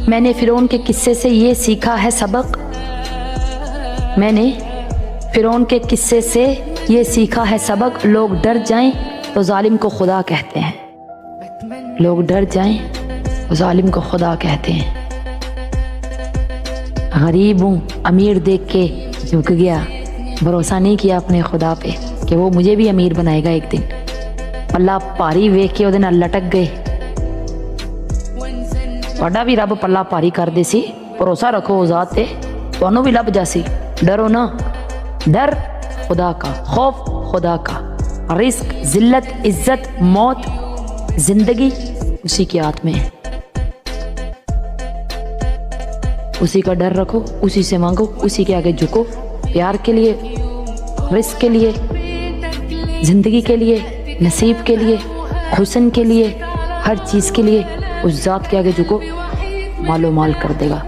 میں نے فرعون کے قصے سے یہ سیکھا ہے سبق، میں نے فرعون کے قصے سے یہ سیکھا ہے سبق، لوگ ڈر جائیں تو ظالم کو خدا کہتے ہیں، لوگ ڈر جائیں تو ظالم کو خدا کہتے ہیں۔ غریب ہوں امیر دیکھ کے جھک گیا، بھروسہ نہیں کیا اپنے خدا پہ کہ وہ مجھے بھی امیر بنائے گا ایک دن، پلہ پاری ویکھ کے وہ دن لٹک گئے، وڈا بھی رب پلہ پاری کر دے سی، بھروسہ رکھو ذات تے تانوں بھی لب جاسی، ڈرو نا، ڈر خدا کا، خوف خدا کا، رزق ذلت عزت موت زندگی اسی کے ہاتھ میں ہے، اسی کا ڈر رکھو، اسی سے مانگو، اسی کے آگے جھکو، پیار کے لیے، رزق کے لیے، زندگی کے لیے، نصیب کے لیے، حسن کے لیے، ہر چیز کے لیے اس ذات کے آگے جھکو، مال و مال کر دے گا۔